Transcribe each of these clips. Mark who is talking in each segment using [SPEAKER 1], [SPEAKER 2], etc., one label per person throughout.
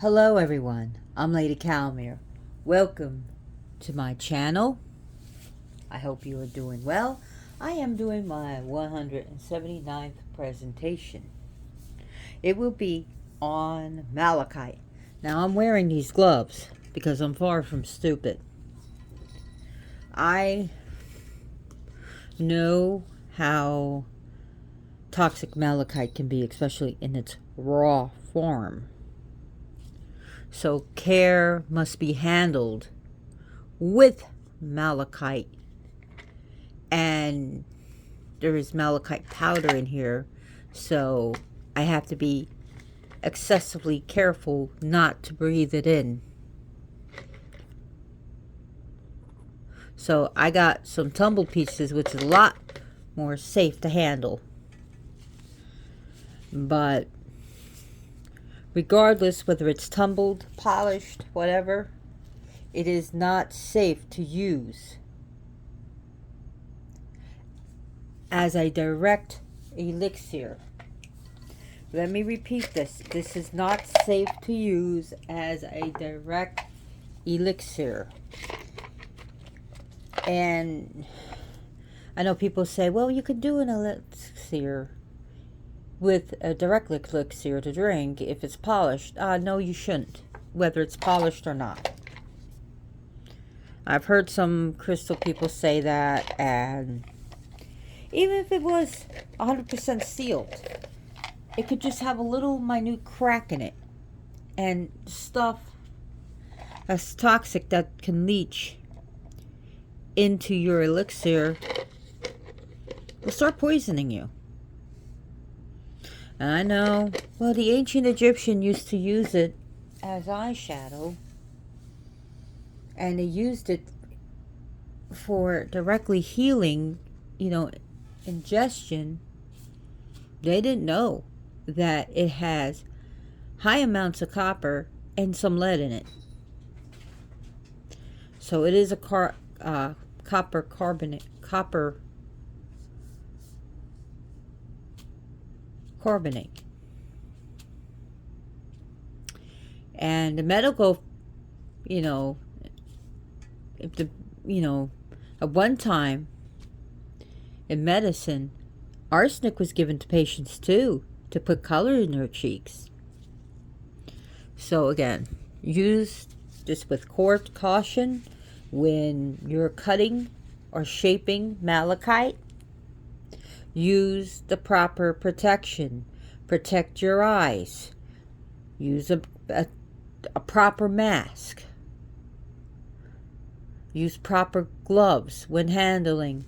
[SPEAKER 1] Hello everyone, I'm Lady Calmere. Welcome to my channel. I hope you are doing well. I am doing my 179th presentation. It will be on Malachite. Now I'm wearing these gloves because I'm far from stupid. I know how toxic Malachite can be, especially in its raw form. So care must be handled with Malachite, and there is Malachite powder in here, so I have to be excessively careful not to breathe it in. So I got some tumbled pieces, which is a lot more safe to handle, but regardless whether it's tumbled, polished, whatever, it is not safe to use as a direct elixir. Let me repeat this. This is not safe to use as a direct elixir. And I know people say, well, you could do an elixir with a direct elixir to drink if it's polished. No, you shouldn't, whether it's polished or not. I've heard some crystal people say that, and even if it was 100% sealed, it could just have a little minute crack in it, and stuff that's toxic that can leach into your elixir will start poisoning you. And I know, well, the ancient Egyptian used to use it as eyeshadow, and they used it for directly healing, ingestion. They didn't know that it has high amounts of copper and some lead in it. So it is a copper carbonate. And the medical, at one time in medicine, arsenic was given to patients too, to put color in their cheeks. So again, use this with caution when you're cutting or shaping malachite. Use the proper protection. Protect your eyes. Use a proper mask. Use proper gloves when handling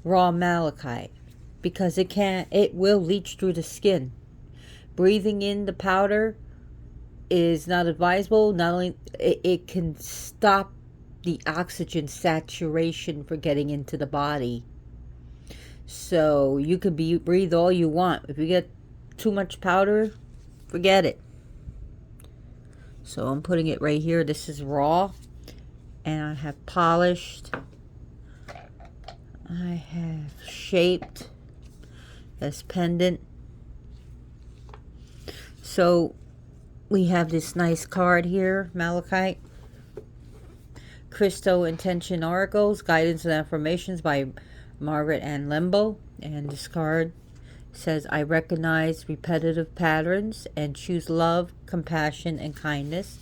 [SPEAKER 1] raw malachite, because it will leach through the skin. Breathing in the powder is not advisable. Not only it can stop the oxygen saturation for getting into the body. So you can breathe all you want. If you get too much powder, forget it. So I'm putting it right here. This is raw, and I have polished. I have shaped this pendant. So we have this nice card here, Malachite. Christo Intention Oracles, Guidance and Affirmations by Margaret Ann Lembo. And this card says, I recognize repetitive patterns and choose love, compassion, and kindness.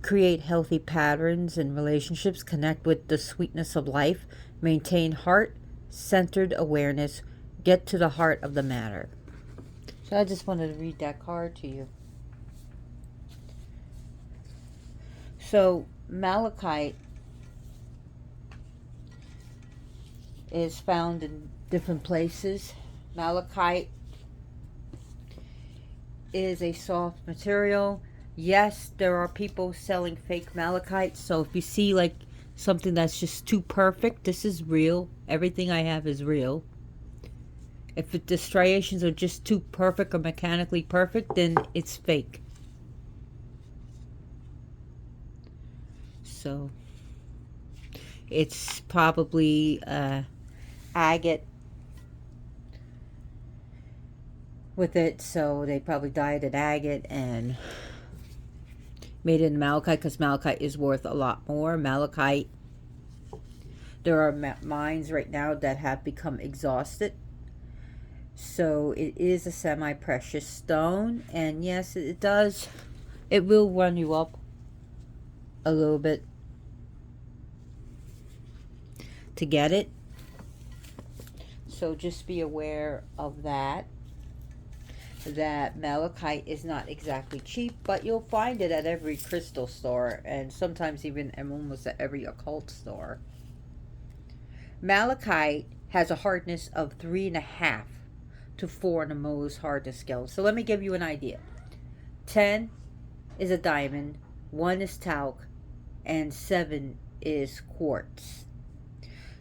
[SPEAKER 1] Create healthy patterns in relationships. Connect with the sweetness of life. Maintain heart-centered awareness. Get to the heart of the matter. So I just wanted to read that card to you. So malachite is found in different places. Malachite is a soft material. Yes, there are people selling fake malachite. So if you see like something that's just too perfect, this is real. Everything I have is real. If the striations are just too perfect or mechanically perfect, then it's fake. So it's probably agate with it, so they probably dyed it agate, and made in Malachite, because Malachite is worth a lot more. Malachite, there are mines right now that have become exhausted. So it is a semi-precious stone. And yes, it does. It will run you up a little bit to get it. So just be aware of that. That malachite is not exactly cheap, but you'll find it at every crystal store, and sometimes even almost at every occult store. Malachite has a hardness of 3.5 to 4 on the Mohs hardness scale. So let me give you an idea. 10 is a diamond, 1 is talc, and 7 is quartz.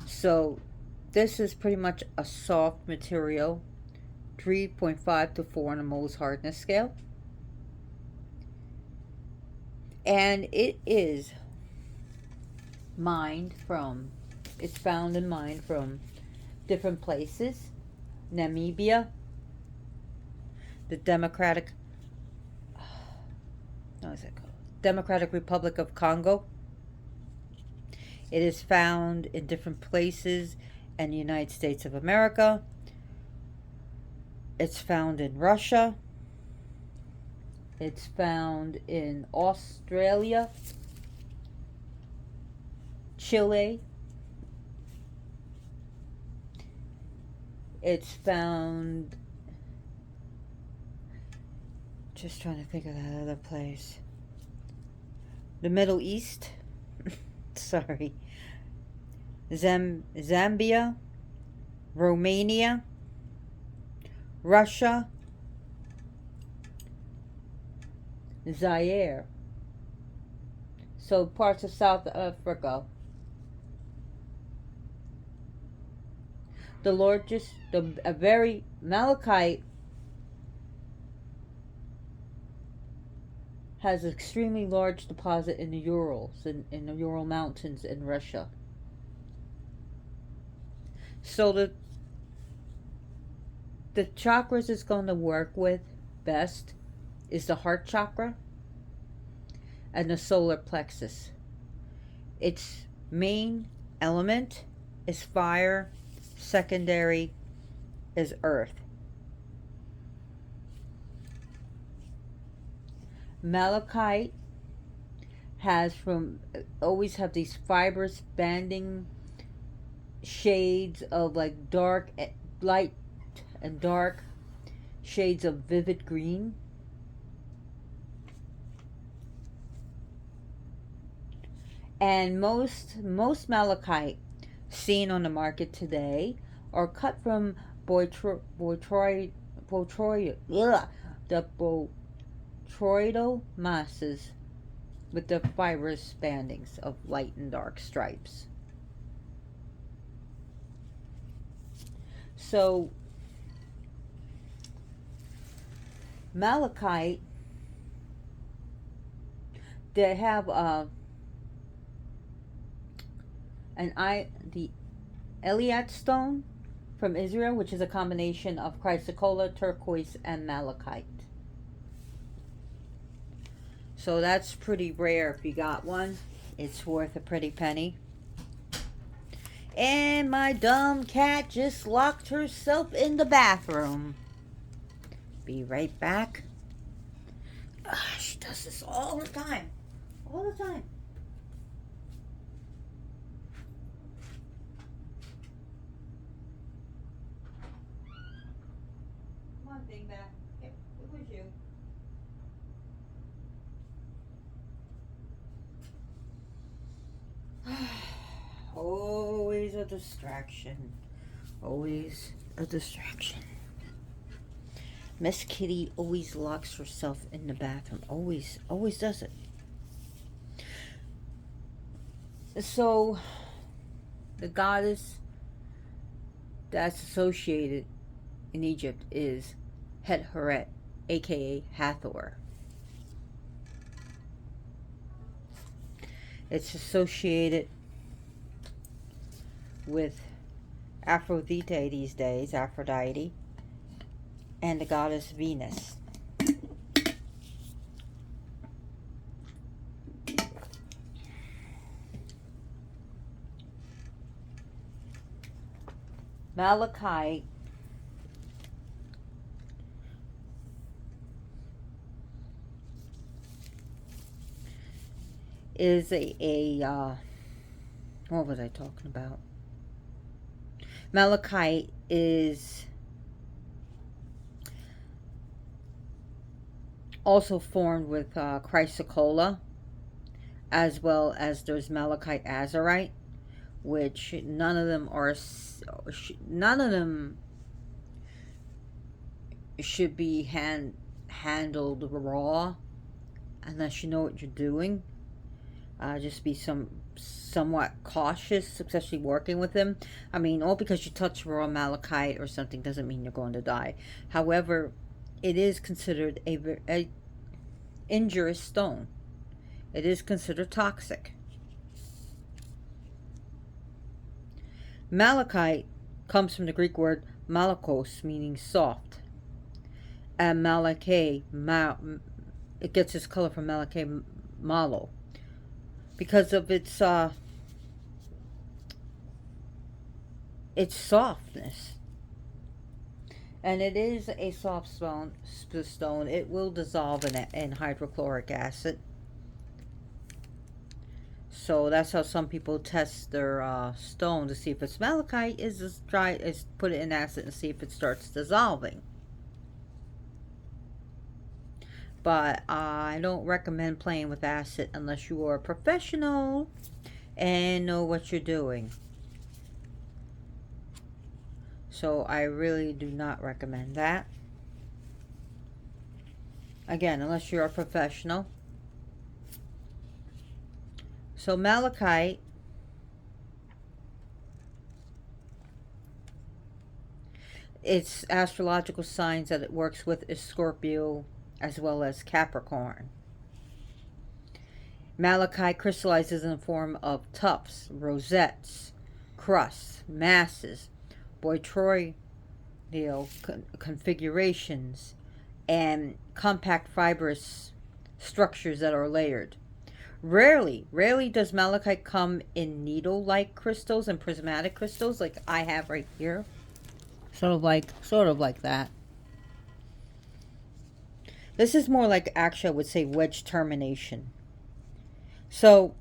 [SPEAKER 1] So this is pretty much a soft material, 3.5 to 4 on the Mohs hardness scale. And it is mined from, it's found and mined from different places. Namibia, the Democratic Republic of Congo. It is found in different places in the United States of America. It's found in Russia. It's found in Australia, Chile. It's found, just trying to think of that other place. The Middle East. Sorry. Zambia, Romania, Russia, Zaire. So parts of South Africa. The largest, a very malachite has an extremely large deposit in the Urals, in the Ural Mountains in Russia. So the chakras it's going to work with best is the heart chakra and the solar plexus. Its main element is fire, secondary is earth. Malachite has always have these fibrous banding shades of like dark, light and dark shades of vivid green. And most malachite seen on the market today are cut from the botryoidal masses with the fibrous bandings of light and dark stripes. So malachite, they have the Eliat stone from Israel, which is a combination of chrysocolla, turquoise, and malachite. So that's pretty rare. If you got one, it's worth a pretty penny. And my dumb cat just locked herself in the bathroom. Be right back. She does this all the time. All the time. Come on, Big Back. Yep, it was you. Always a distraction. Always a distraction. Miss Kitty always locks herself in the bathroom. Always does it. So, the goddess that's associated in Egypt is Het Heret, aka Hathor. It's associated with Aphrodite these days, Aphrodite, and the goddess Venus. Malachite is what was I talking about? Malachite is also formed with chrysocolla, as well as there's malachite azurite, which none of them are, none of them should be handled raw unless you know what you're doing. Just be somewhat cautious, especially working with them. I mean, all because you touch raw malachite or something doesn't mean you're going to die. However, it is considered a injurious stone. It is considered toxic. Malachite comes from the Greek word malakos, meaning soft, and malachite, it gets its color from malachite malo, because of its softness. And it is a soft stone. It will dissolve in hydrochloric acid. So that's how some people test their stone to see if it's malachite. Is try is put it in acid and see if it starts dissolving. But I don't recommend playing with acid unless you are a professional and know what you're doing. So I really do not recommend that. Again, unless you're a professional. So malachite its astrological signs that it works with is Scorpio as well as Capricorn. Malachite crystallizes in the form of tufts, rosettes, crusts, masses, botryoidal configurations, and compact fibrous structures that are layered. Rarely does malachite come in needle-like crystals and prismatic crystals like I have right here. Sort of like that. This is more like, actually I would say, wedge termination. So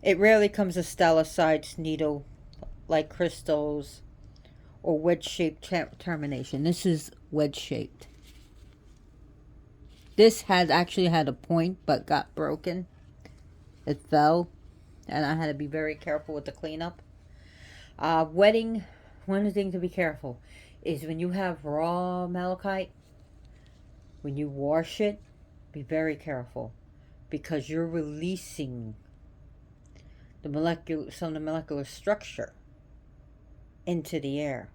[SPEAKER 1] it rarely comes as stellicites, needle-like crystals, or wedge-shaped termination. This is wedge-shaped. This had actually had a point but got broken. It fell, and I had to be very careful with the cleanup. Wetting, one thing to be careful is when you have raw malachite, when you wash it, be very careful, because you're releasing some of the molecular structure into the air.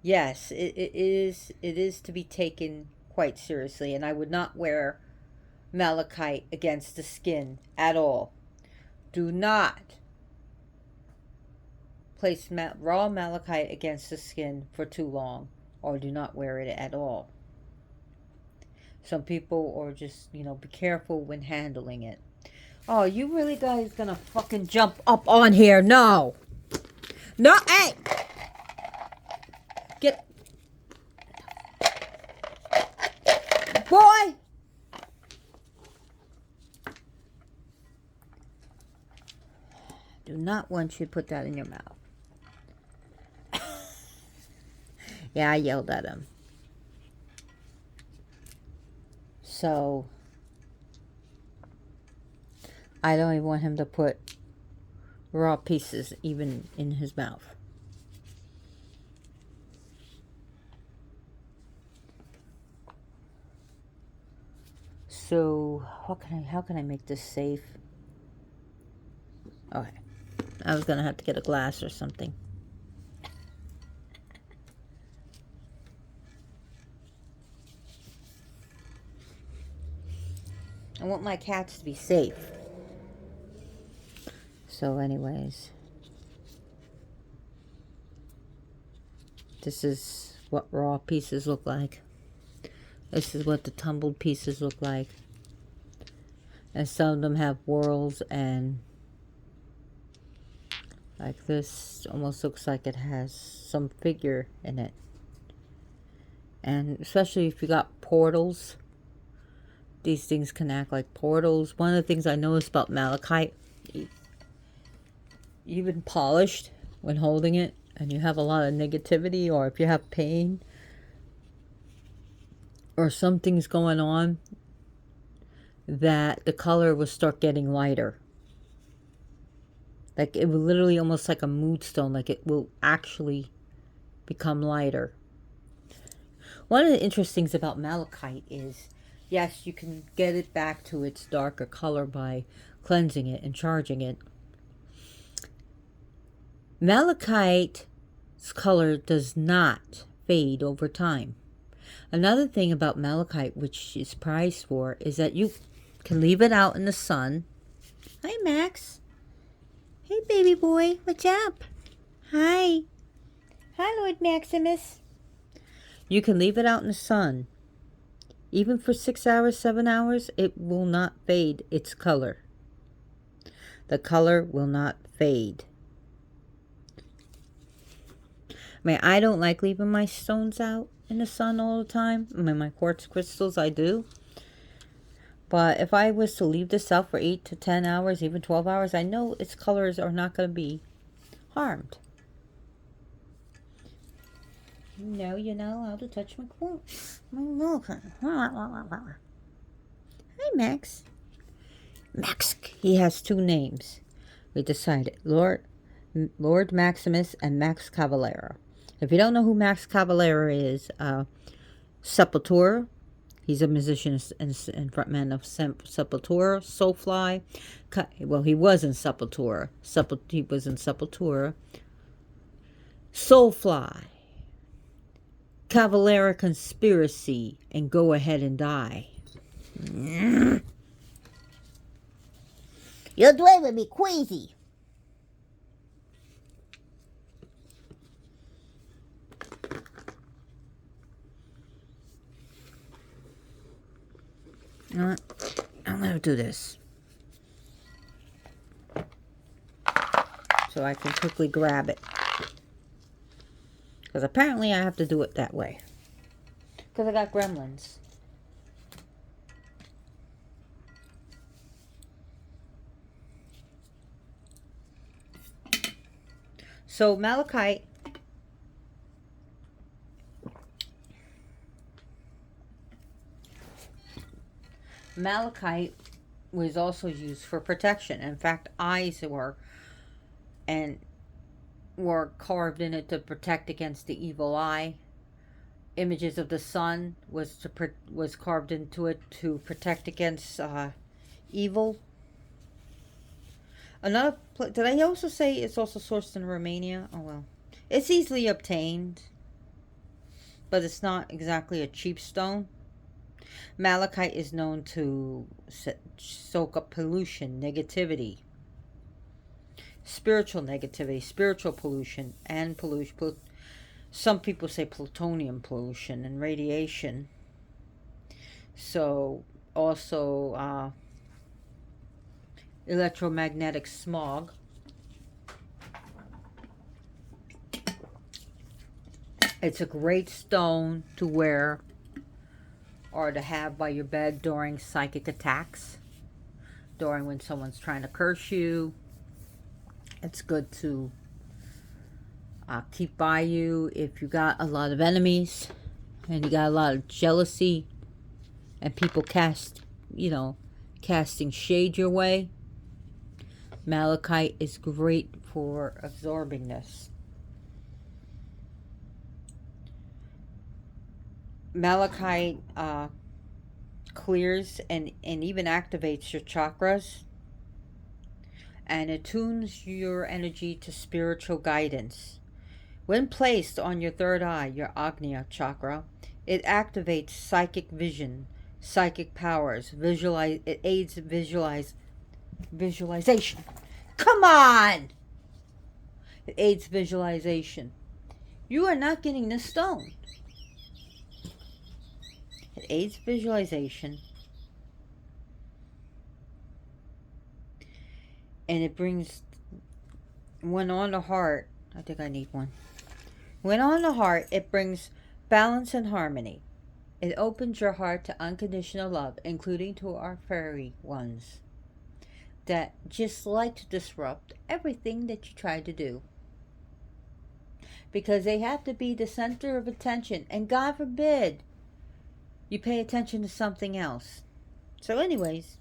[SPEAKER 1] Yes, it is to be taken quite seriously, and I would not wear malachite against the skin at all. Do not place raw malachite against the skin for too long, or do not wear it at all. Some people are just, be careful when handling it. Oh, you really guys gonna fucking jump up on here? No. No, hey! Get. Boy! Do not want you to put that in your mouth. Yeah, I yelled at him. So, I don't even want him to put raw pieces even in his mouth. So, how can I make this safe? Okay. I was going to have to get a glass or something. I want my cats to be safe. So anyways, this is what raw pieces look like. This is what the tumbled pieces look like. And some of them have whorls and Like this almost looks like it has some figure in it. And especially if you got portals, these things can act like portals. One of the things I noticed about malachite, even polished when holding it, and you have a lot of negativity, or if you have pain or something's going on, that the color will start getting lighter. Like it will literally almost like a mood stone, like it will actually become lighter. One of the interesting things about malachite is, yes, you can get it back to its darker color by cleansing it and charging it. Malachite's color does not fade over time. Another thing about malachite, which is prized for, is that you can leave it out in the sun. Hi, Max. Hey, baby boy. What's up? Hi. Hi, Lord Maximus. You can leave it out in the sun. Even for 6 hours, 7 hours, it will not fade its color. The color will not fade. I mean, I don't like leaving my stones out in the sun all the time. I mean, my quartz crystals, I do. But if I was to leave this out for 8 to 10 hours, even 12 hours, I know its colors are not going to be harmed. No, you're not allowed to touch my quartz. Hi, Max. Max. He has two names. We decided, Lord Maximus and Max Cavalera. If you don't know who Max Cavalera is, Sepultura. He's a musician and frontman of Sepultura, Soulfly. Well, he was in Sepultura. He was in Sepultura. Soulfly. Cavalera Conspiracy, and Go Ahead and Die. You're driving me crazy. You know what? I'm going to do this, so I can quickly grab it. Because apparently I have to do it that way. Because I got gremlins. So malachite was also used for protection. In fact, eyes were carved in it to protect against the evil eye. Images of the sun was carved into it to protect against evil. Did I also say it's also sourced in Romania? Oh well, it's easily obtained, but it's not exactly a cheap stone. Malachite is known to soak up pollution, negativity, spiritual negativity, spiritual pollution, and pollution. Some people say plutonium pollution and radiation. So also electromagnetic smog. It's a great stone to wear or to have by your bed during psychic attacks, during when someone's trying to curse you. It's good to keep by you if you got a lot of enemies and you got a lot of jealousy and people casting shade your way. Malachite is great for absorbing this. Malachite clears and even activates your chakras and attunes your energy to spiritual guidance. When placed on your third eye, your Agnya chakra, it activates psychic vision, psychic powers, it aids visualization. Come on! It aids visualization. You are not getting this stone. It aids visualization. And it brings when on the heart, I think I need one. When on the heart, it brings balance and harmony. It opens your heart to unconditional love, including to our fairy ones that just like to disrupt everything that you try to do. Because they have to be the center of attention. And God forbid you pay attention to something else. So, anyways,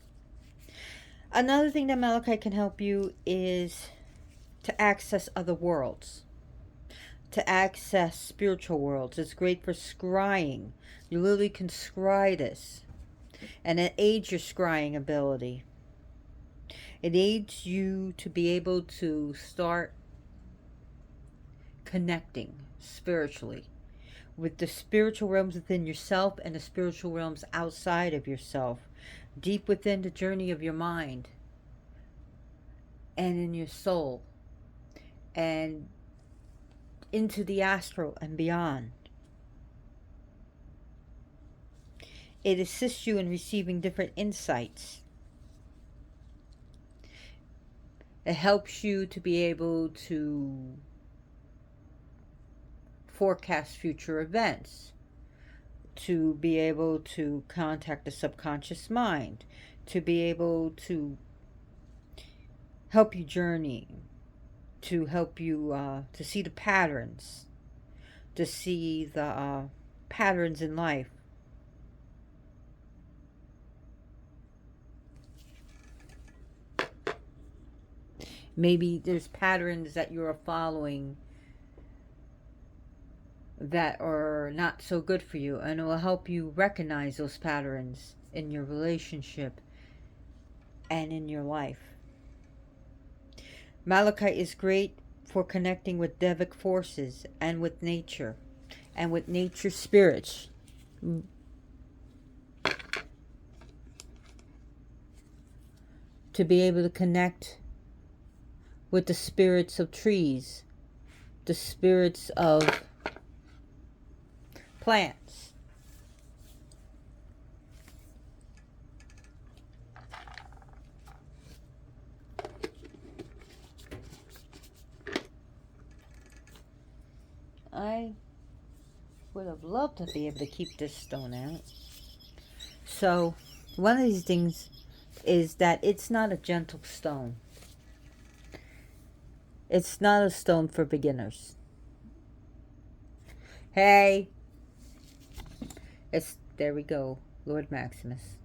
[SPEAKER 1] another thing that Malachite can help you is to access other worlds, to access spiritual worlds. It's great for scrying. You literally can scry this, and it aids your scrying ability. It aids you to be able to start connecting spiritually with the spiritual realms within yourself and the spiritual realms outside of yourself, deep within the journey of your mind and in your soul, and into the astral and beyond. It assists you in receiving different insights. It helps you to be able to forecast future events, to be able to contact the subconscious mind, to be able to help you journey, to help you to see the patterns, to see the patterns in life. Maybe there's patterns that you're following that are not so good for you, and it will help you recognize those patterns in your relationship and in your life. Malachite is great for connecting with devic forces and with nature and with nature spirits. To be able to connect with the spirits of trees, the spirits of plants. I would have loved to be able to keep this stone out. So, one of these things is that it's not a gentle stone. It's not a stone for beginners. Hey, there we go, Lord Maximus.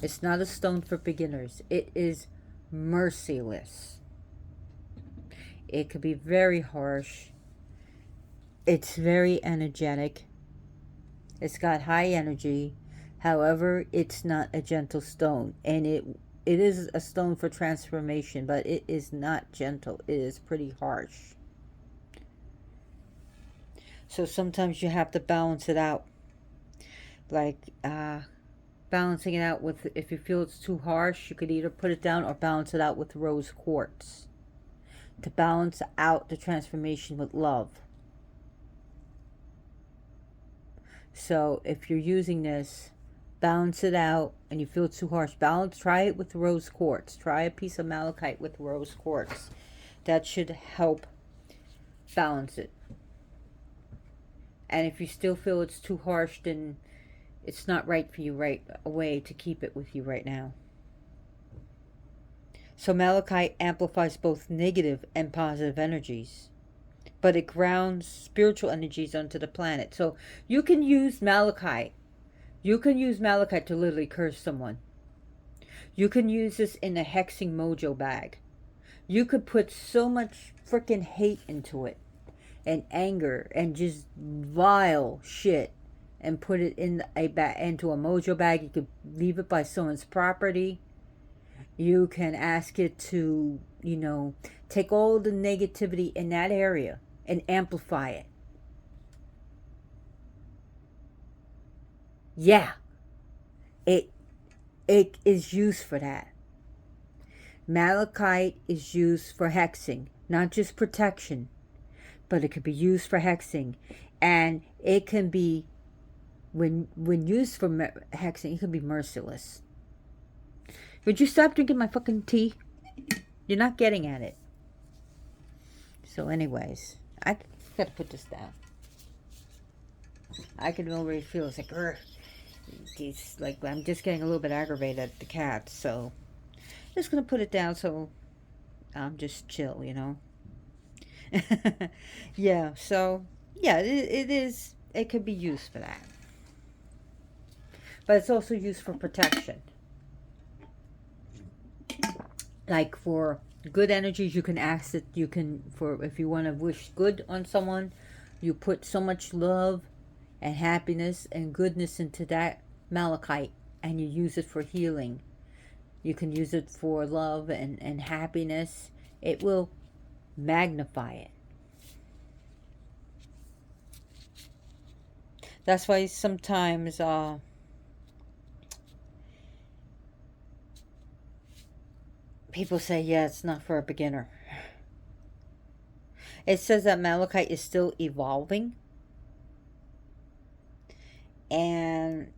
[SPEAKER 1] It's not a stone for beginners. It is merciless. It could be very harsh. It's very energetic. It's got high energy. However, it's not a gentle stone. And it is a stone for transformation, but it is not gentle. It is pretty harsh. So sometimes you have to balance it out. Like balancing it out with, if you feel it's too harsh, you could either put it down or balance it out with rose quartz. To balance out the transformation with love. So if you're using this, balance it out and you feel it's too harsh, try it with rose quartz. Try a piece of malachite with rose quartz. That should help balance it. And if you still feel it's too harsh, then it's not right for you right away to keep it with you right now. So malachite amplifies both negative and positive energies, but it grounds spiritual energies onto the planet. So you can use malachite. You can use malachite to literally curse someone. You can use this in a hexing mojo bag. You could put so much freaking hate into it, and anger, and just vile shit, and put it in into a mojo bag. You could leave it by someone's property. You can ask it to, take all the negativity in that area and amplify it. Yeah, it is used for that. Malachite is used for hexing, not just protection, but it could be used for hexing, and it can be, when used for hexing, it can be merciless. Would you stop drinking my fucking tea? You're not getting at it. So anyways, I gotta put this down. I can already feel it's like, he's like, I'm just getting a little bit aggravated at the cat. So just gonna put it down so I'm just chill, you know. Yeah. So yeah, it is. It could be used for that, but it's also used for protection. Like for good energies, you can ask that you can for if you want to wish good on someone, you put so much love and happiness and goodness into that malachite, and you use it for healing. You can use it for love and happiness. It will magnify it. That's why sometimes people say, yeah, it's not for a beginner. It says that malachite is still evolving, and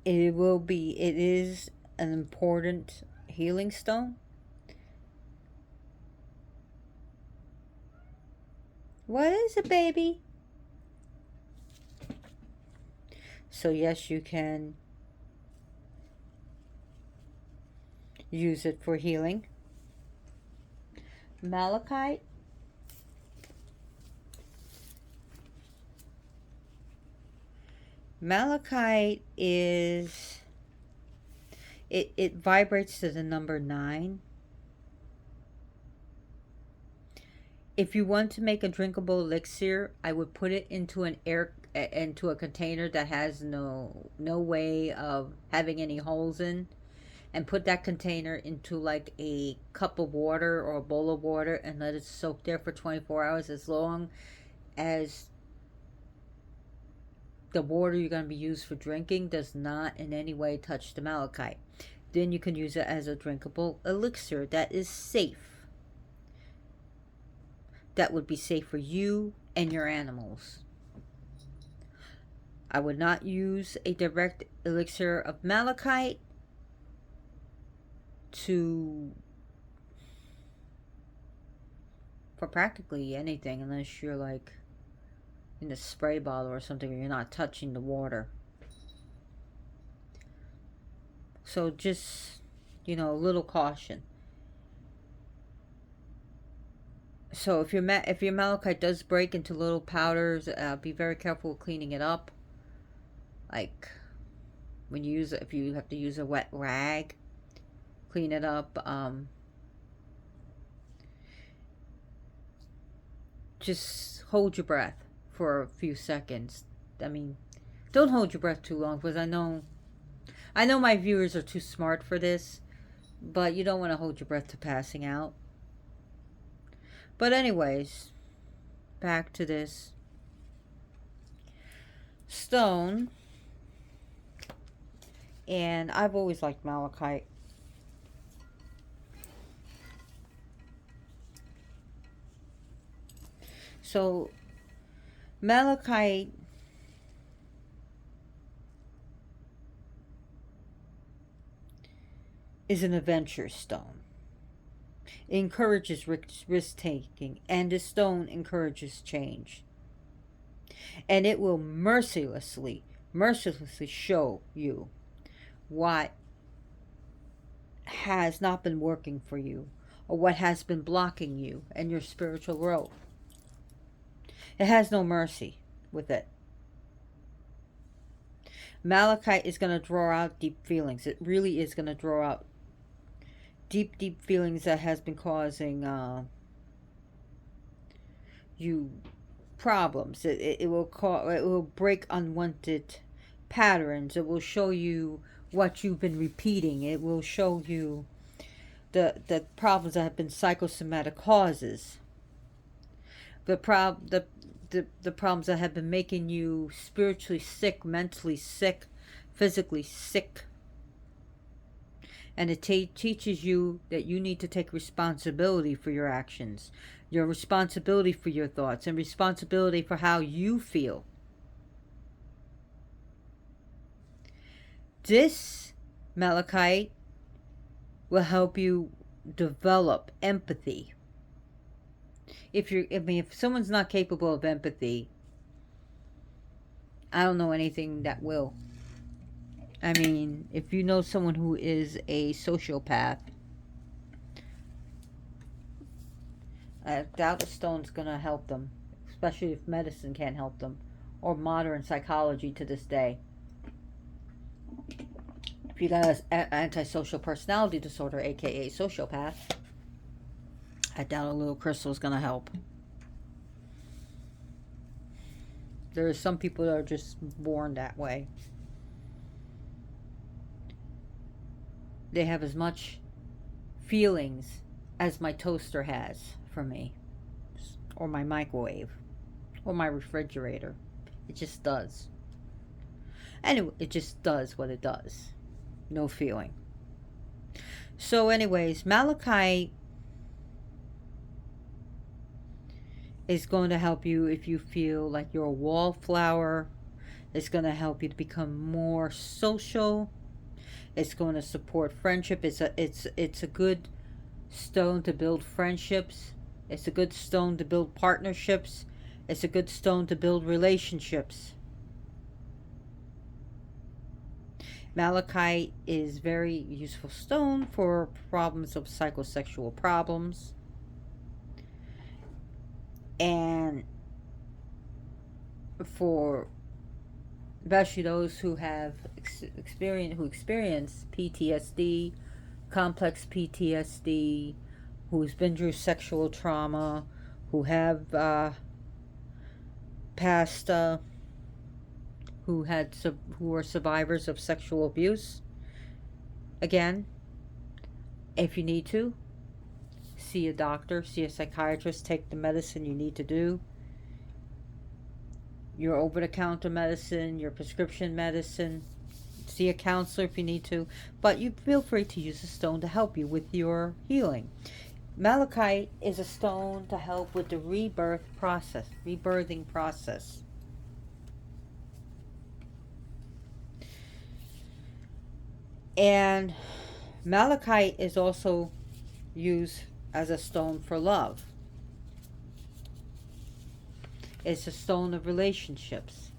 [SPEAKER 1] it is an important healing stone. What is it, baby? So yes, you can use it for healing. Malachite, malachite is it vibrates to the number 9. If you want to make a drinkable elixir, I would put it into a container that has no way of having any holes in, and put that container into like a cup of water or a bowl of water and let it soak there for 24 hours, as long as the water you're going to be used for drinking does not in any way touch the malachite. Then you can use it as a drinkable elixir that is safe. That would be safe for you and your animals. I would not use a direct elixir of malachite to for practically anything unless you're like in a spray bottle or something where you're not touching the water. So just, a little caution. So if your malachite does break into little powders, be very careful with cleaning it up. Like when you use it, if you have to use a wet rag, clean it up. Just hold your breath for a few seconds. I mean, don't hold your breath too long, because I know my viewers are too smart for this, but you don't want to hold your breath to passing out. But anyways, back to this stone. And I've always liked malachite. So malachite is an adventure stone. It encourages risk taking, and the stone encourages change. And it will mercilessly show you what has not been working for you, or what has been blocking you and your spiritual growth. It has no mercy with it. Malachite is going to draw out deep feelings. It really is going to draw out deep feelings that has been causing you problems. It will break unwanted patterns. It will show you what you've been repeating. It will show you the problems that have been psychosomatic causes. The problems that have been making you spiritually sick, mentally sick, physically sick. And it teaches you that you need to take responsibility for your actions, your responsibility for your thoughts, and responsibility for how you feel. This malachite will help you develop empathy if someone's not capable of empathy, I don't know anything that will. I mean, if you know someone who is a sociopath, I doubt a stone's gonna help them, especially if medicine can't help them, or modern psychology to this day. If you got an antisocial personality disorder, aka sociopath, I doubt a little crystal's gonna help. There are some people that are just born that way. They have as much feelings as my toaster has for me, or my microwave, or my refrigerator. It just does. Anyway, it just does what it does. No feeling. So, anyways, Malachite is going to help you if you feel like you're a wallflower. It's going to help you to become more social. It's going to support friendship. It's a good stone to build friendships. It's a good stone to build partnerships. It's a good stone to build relationships. Malachite is very useful stone for problems of psychosexual problems. And for especially those who have experience PTSD, complex PTSD, who's been through sexual trauma, who have past who are survivors of sexual abuse. Again, if you need to, see a doctor, see a psychiatrist, take the medicine you need to do. Your over-the-counter medicine, your prescription medicine. See a counselor if you need to, but you feel free to use a stone to help you with your healing. Malachite is a stone to help with the rebirthing process. And Malachite is also used as a stone for love. It's a stone of relationships.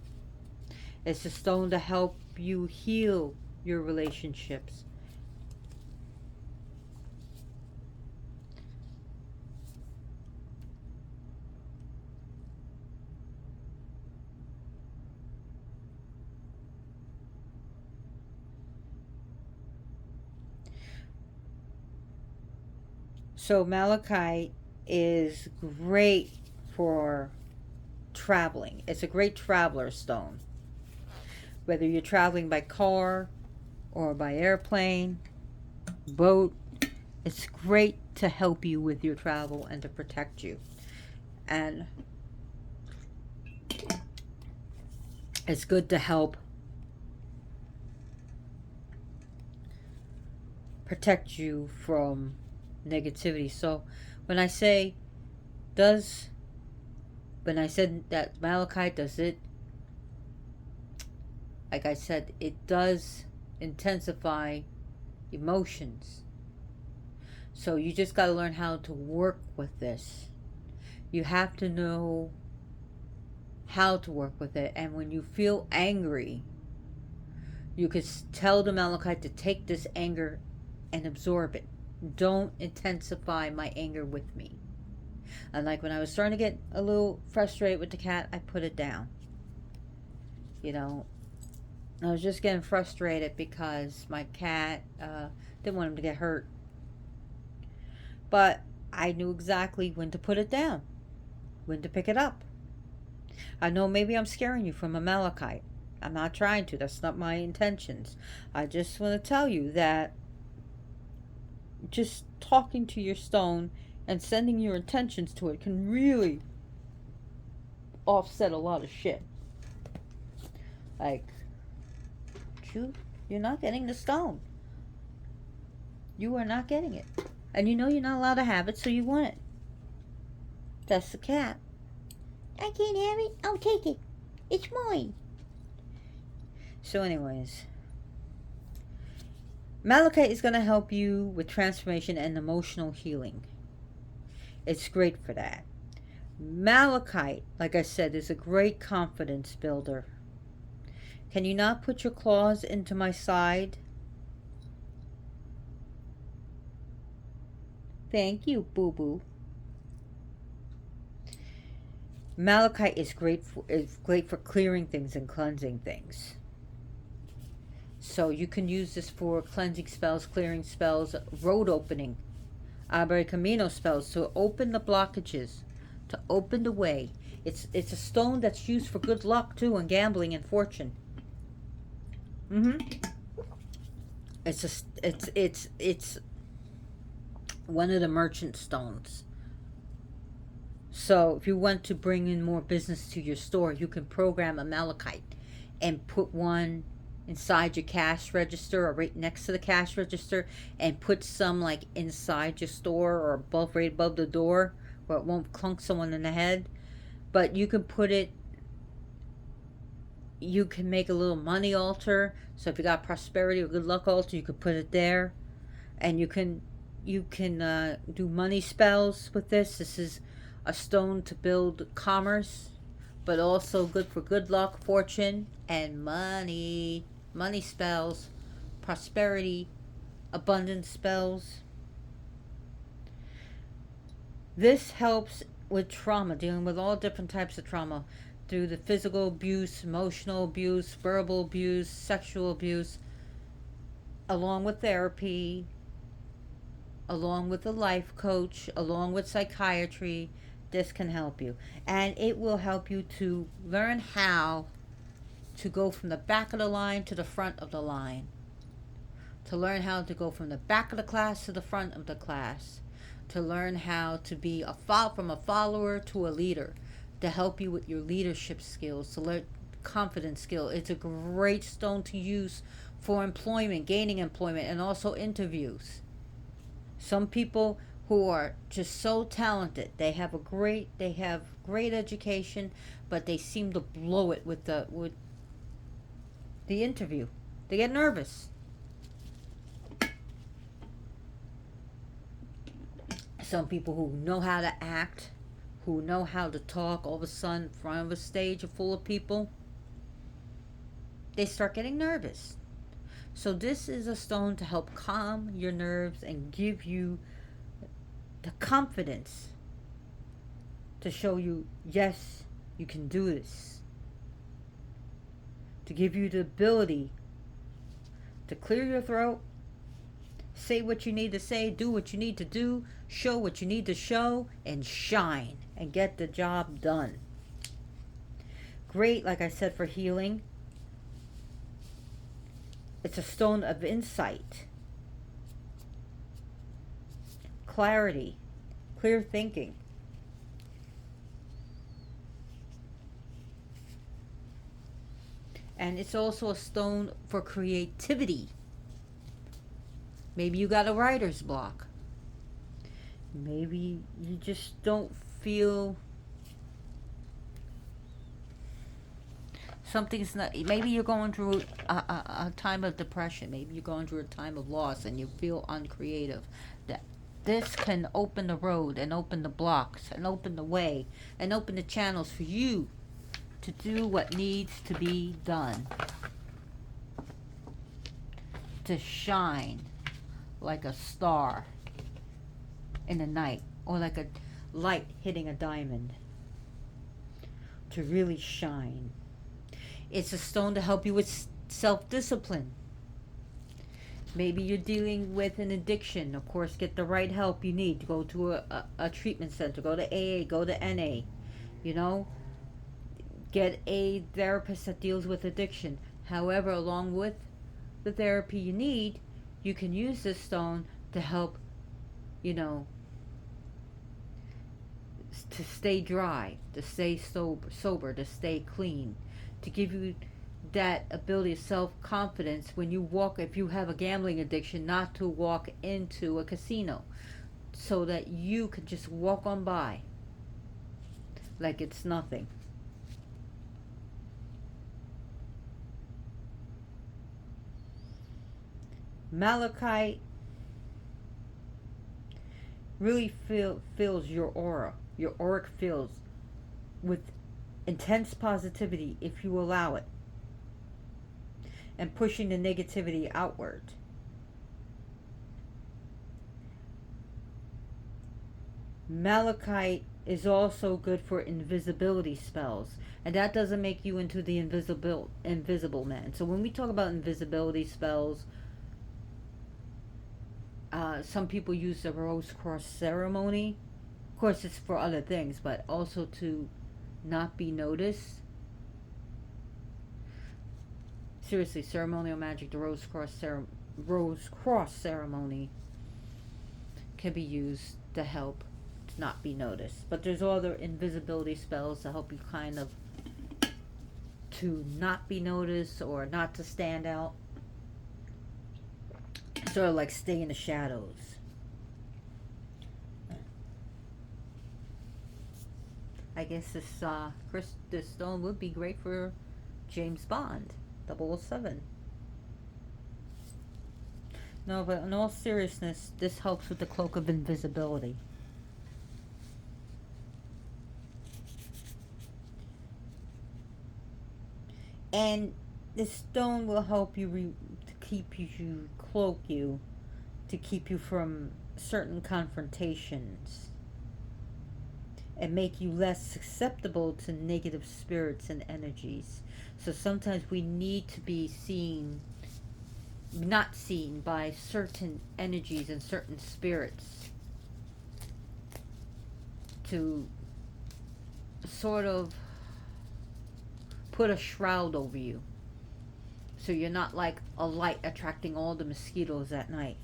[SPEAKER 1] It's a stone to help you heal your relationships. So Malachite is great for traveling. It's a great traveler stone. Whether you're traveling by car or by airplane, boat, it's great to help you with your travel and to protect you. And it's good to help protect you from negativity. So when I said that Malachite does it, like I said, it does intensify emotions. So you just got to learn how to work with this. You have to know how to work with it. And when you feel angry, you could tell the Malachite to take this anger and absorb it. Don't intensify my anger with me. And like when I was starting to get a little frustrated with the cat, I put it down. You know, I was just getting frustrated because my cat didn't want him to get hurt. But I knew exactly when to put it down, when to pick it up. I know maybe I'm scaring you from a Malachite. I'm not trying to. That's not my intentions. I just want to tell you that just talking to your stone and sending your intentions to it can really offset a lot of shit. Like, you're not getting the stone. You are not getting it. And you know you're not allowed to have it, so you want it. That's the cat. I can't have it. I'll take it. It's mine. So anyways, Malachite is going to help you with transformation and emotional healing. It's great for that. Malachite, like I said, is a great confidence builder. Can you not put your claws into my side? Thank you, boo boo. Malachite is great for clearing things and cleansing things. So you can use this for cleansing spells, clearing spells, road opening, Abre Camino spells to open the blockages, to open the way. It's a stone that's used for good luck too, and gambling and fortune. Mm-hmm. It's one of the merchant stones. So if you want to bring in more business to your store, you can program a malachite and put one inside your cash register or right next to the cash register, and put some like inside your store or above, right above the door, where it won't clunk someone in the head. But you can put it, you can make a little money altar. So if you got prosperity or good luck altar, you could put it there. And you can do money spells with this. This is a stone to build commerce, but also good for good luck, fortune, and money spells, prosperity, abundance spells. This helps with trauma, dealing with all different types of trauma, through the physical abuse, emotional abuse, verbal abuse, sexual abuse, along with therapy, along with a life coach, along with psychiatry. This can help you. And it will help you to learn how to go from the back of the line to the front of the line. To learn how to go from the back of the class to the front of the class. To learn how to be from a follower to a leader. To help you with your leadership skills, to learn confidence skill. It's a great stone to use for employment, gaining employment, and also interviews. Some people who are just so talented, they have great education, but they seem to blow it with the interview. They get nervous. Some people who know how to act, who know how to talk, all of a sudden in front of a stage full of people, they start getting nervous. So this is a stone to help calm your nerves and give you the confidence to show you, yes, you can do this. To give you the ability to clear your throat, say what you need to say, do what you need to do, show what you need to show, and shine and get the job done. Great, like I said, for healing. It's a stone of insight, clarity, clear thinking. And it's also a stone for creativity. Maybe you got a writer's block. Maybe you just don't feel something's not. Maybe you're going through a time of depression. Maybe you're going through a time of loss and you feel uncreative. That this can open the road and open the blocks and open the way and open the channels for you to do what needs to be done. To shine like a star in the night, or like a light hitting a diamond. To really shine. It's a stone to help you with self-discipline. Maybe you're dealing with an addiction. Of course, get the right help you need. Go to a treatment center. Go to AA. Go to NA. You know, get a therapist that deals with addiction. However, along with the therapy you need, you can use this stone to help, you know, to stay dry, to stay sober, to stay clean, to give you that ability of self-confidence when you walk, if you have a gambling addiction, not to walk into a casino, so that you can just walk on by like it's nothing. Malachite really fills your aura, your auric fields, with intense positivity if you allow it, and pushing the negativity outward. Malachite is also good for invisibility spells, and that doesn't make you into the invisible man. So when we talk about invisibility spells, some people use the rose cross ceremony. Of course, it's for other things, but also to not be noticed. Seriously, ceremonial magic, the rose cross ceremony can be used to help to not be noticed. But there's other invisibility spells to help you kind of to not be noticed or not to stand out. Sort of like stay in the shadows. I guess this stone would be great for James Bond, 007. No, but in all seriousness, this helps with the cloak of invisibility. And this stone will help you to keep you, cloak you, to keep you from certain confrontations and make you less susceptible to negative spirits and energies. So sometimes we need to be not seen by certain energies and certain spirits to sort of put a shroud over you, so you're not like a light attracting all the mosquitoes at night.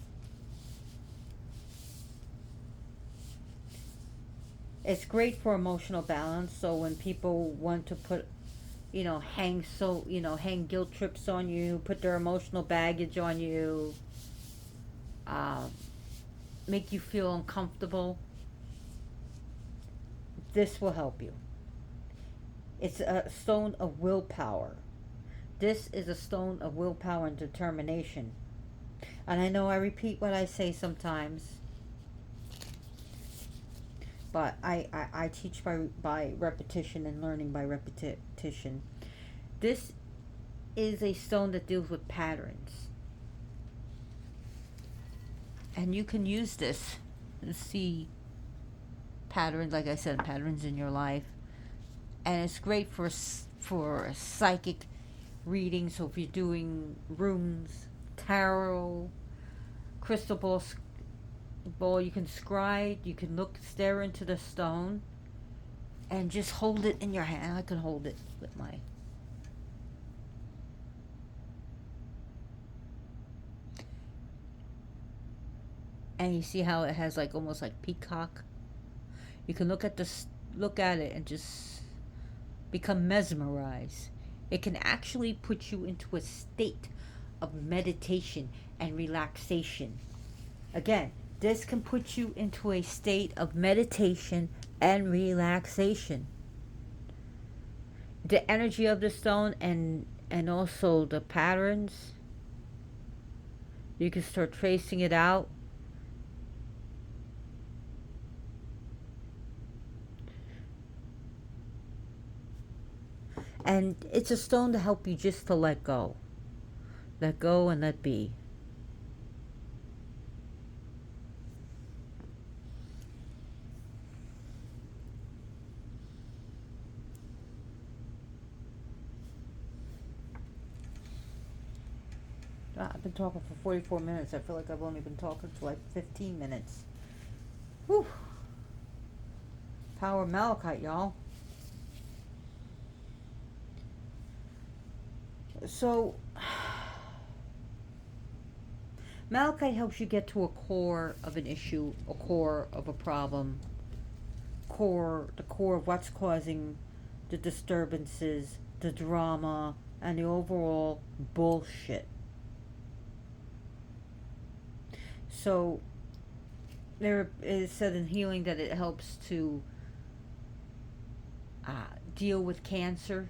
[SPEAKER 1] It's great for emotional balance. So when people want to put, hang guilt trips on you, put their emotional baggage on you, uh, make you feel uncomfortable, this will help you. It's a stone of willpower. This is a stone of willpower and determination. And I know I repeat what I say sometimes, but I teach by repetition and learning by repetition. This is a stone that deals with patterns. And you can use this to see patterns, like I said, patterns in your life. And it's great for psychic reading. So if you're doing runes, tarot, crystal ball, you can scry, you can stare into the stone and just hold it in your hand. I can hold it with my and you see how it has like almost like peacock. You can look at it and just become mesmerized. It can actually put you into a state of meditation and relaxation. Again, this can put you into a state of meditation and relaxation. The energy of the stone and also the patterns, you can start tracing it out. And it's a stone to help you just to let go. Let go and let be. I've been talking for 44 minutes. I feel like I've only been talking for like 15 minutes. Whew. Power of Malachite, y'all. So, Malachite helps you get to a core of an issue, a core of a problem, the core of what's causing the disturbances, the drama, and the overall bullshit. So, there is said in healing that it helps to deal with cancer.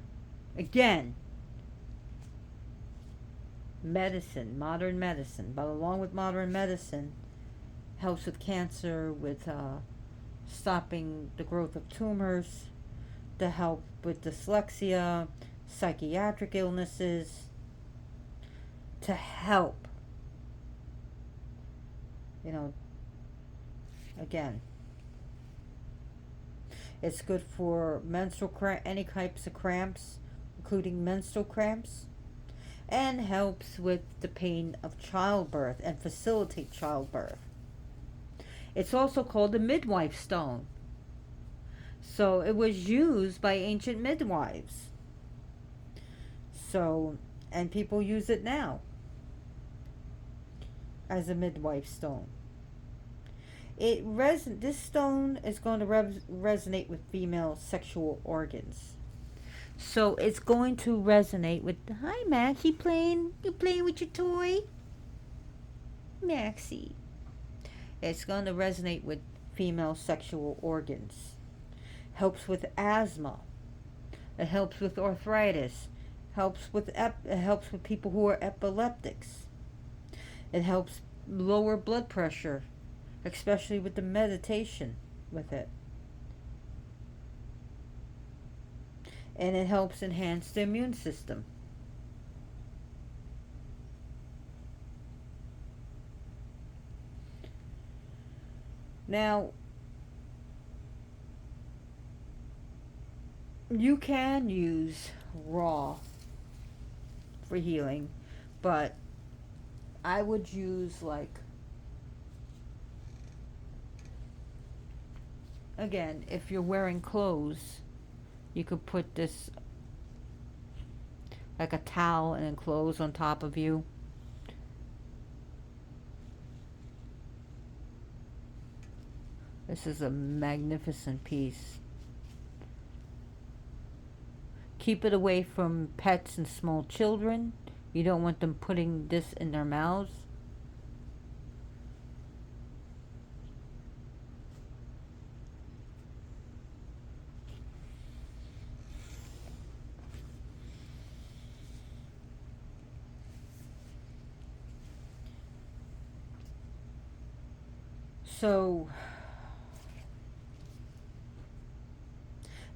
[SPEAKER 1] Again, modern medicine, but along with modern medicine, helps with cancer, with stopping the growth of tumors, to help with dyslexia, psychiatric illnesses, to help. You know, again, it's good for any types of cramps, including menstrual cramps, and helps with the pain of childbirth and facilitate childbirth. It's also called the midwife stone. So it was used by ancient midwives. So, and people use it now as a midwife stone. This stone is going to resonate with female sexual organs. So it's going to resonate with. Hi, Max. You playing with your toy, Maxie? It's going to resonate with female sexual organs. Helps with asthma. It helps with arthritis. It helps with people who are epileptics. It helps lower blood pressure, especially with the meditation with it. And it helps enhance the immune system. Now, you can use raw for healing, but I would use, like, again, if you're wearing clothes, you could put this like a towel and then clothes on top of you. This is a magnificent piece. Keep it away from pets and small children. You don't want them putting this in their mouths. So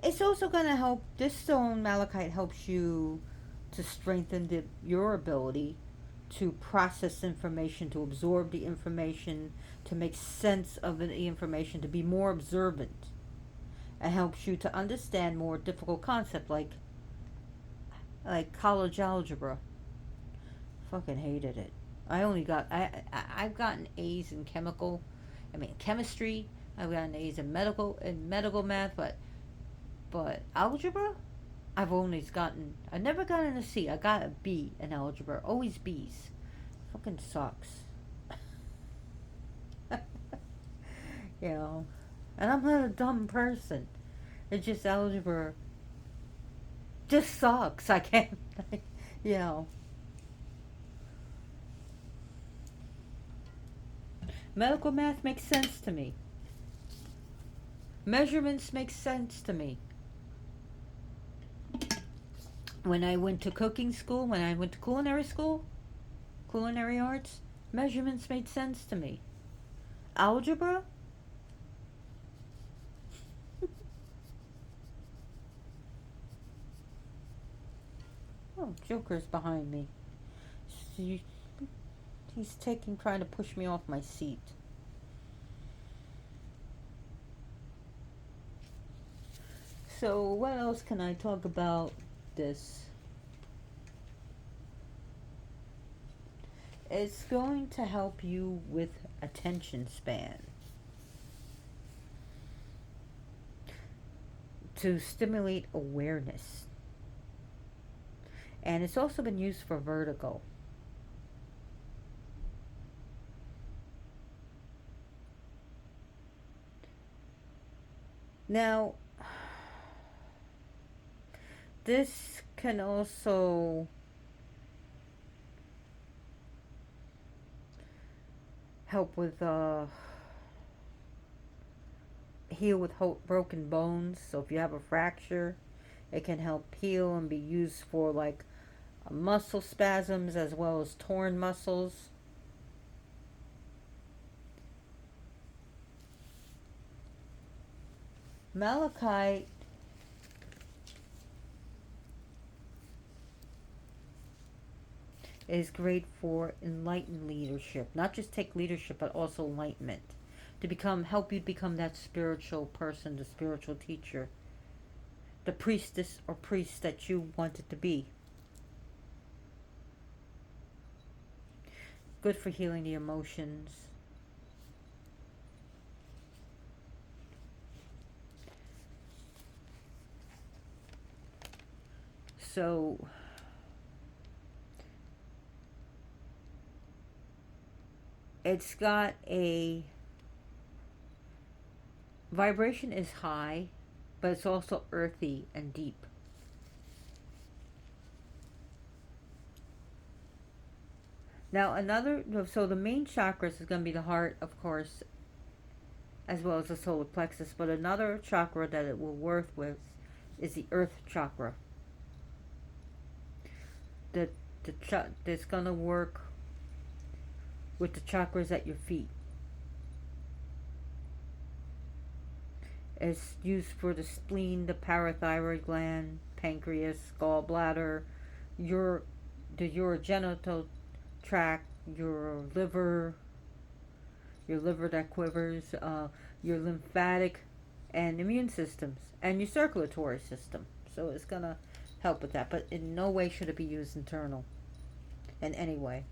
[SPEAKER 1] it's also going to help. This stone malachite helps you to strengthen your ability to process information, to absorb the information, to make sense of the information, to be more observant. It helps you to understand more difficult concepts like college algebra. Fucking hated it. I've gotten A's in chemistry. I've gotten A's in medical math, but algebra, I never gotten a C. I got a B in algebra. Always B's. Fucking sucks. You know, and I'm not a dumb person. It's just algebra just sucks. I can't, you know. Medical math makes sense to me. Measurements make sense to me. When I went to cooking school, when I went to culinary school, culinary arts, measurements made sense to me. Algebra? Oh, Joker's behind me. He's trying to push me off my seat. So, what else can I talk about this? It's going to help you with attention span, to stimulate awareness. And it's also been used for vertigo. Now, this can also help with heal with broken bones. So if you have a fracture, it can help heal and be used for like muscle spasms as well as torn muscles. Malachite It is great for enlightened leadership, not just take leadership, but also enlightenment, to help you become that spiritual person, the spiritual teacher, the priestess or priest that you wanted to be. Good for healing the emotions. So it's got a vibration is high, but it's also earthy and deep. Now so the main chakras is going to be the heart, of course, as well as the solar plexus. But another chakra that it will work with is the earth chakra. That's going to work with the chakras at your feet. It's used for the spleen, the parathyroid gland, pancreas, gallbladder, your the urogenital tract, your liver that quivers, your lymphatic and immune systems, and your circulatory system. So it's gonna help with that, but in no way should it be used internal in any way.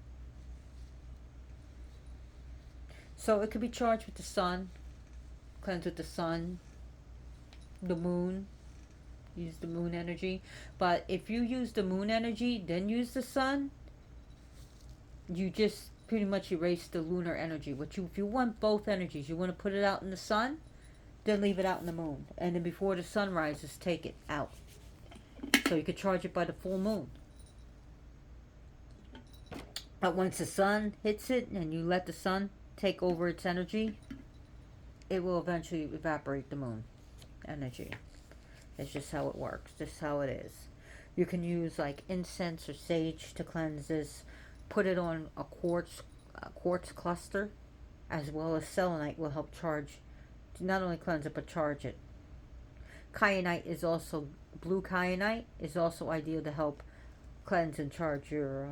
[SPEAKER 1] So it could be charged with the sun, cleanse with the sun, the moon, use the moon energy. But if you use the moon energy, then use the sun, you just pretty much erase the lunar energy. If you want both energies, you want to put it out in the sun, then leave it out in the moon. And then before the sun rises, take it out. So you could charge it by the full moon. But once the sun hits it and you let the sun take over its energy, it will eventually evaporate the moon energy. It's just how it works, just how it is. You can use like incense or sage to cleanse this. Put it on a quartz cluster, as well as selenite will help charge, not only cleanse it but charge it. Kyanite is also blue kyanite is also ideal to help cleanse and charge your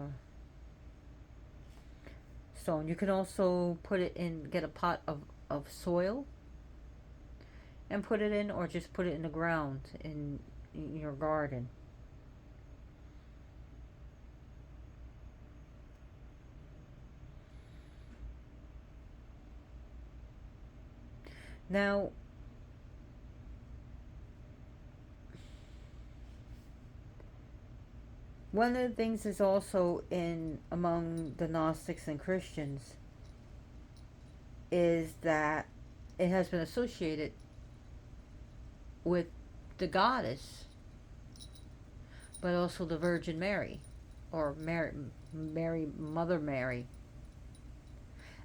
[SPEAKER 1] stone. You can also put it in, get a pot of soil and put it in, or just put it in the ground in your garden. Now, one of the things is also in among the Gnostics and Christians is that it has been associated with the goddess, but also the Virgin Mary, or Mother Mary,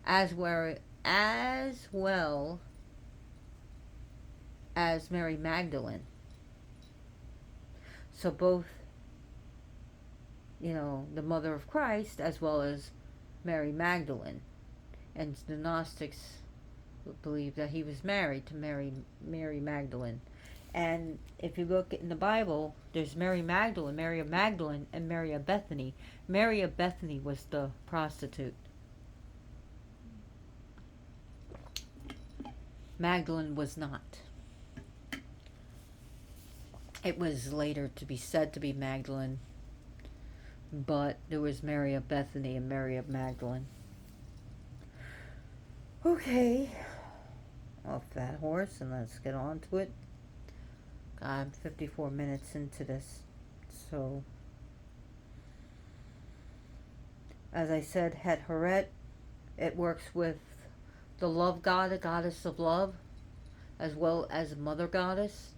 [SPEAKER 1] as well as Mary Magdalene. So both, the mother of Christ as well as Mary Magdalene. And the Gnostics believe that he was married to Mary Magdalene. And if you look in the Bible, there's Mary Magdalene, Mary of Magdalene, and Mary of Bethany. Mary of Bethany was the prostitute. Magdalene was not. It was later to be said to be Magdalene, but there was Mary of Bethany and Mary of Magdalene. Okay, off that horse, and let's get on to it. I'm 54 minutes into this, so as I said, Het Horet, it works with the love god, the goddess of love, as well as mother goddess.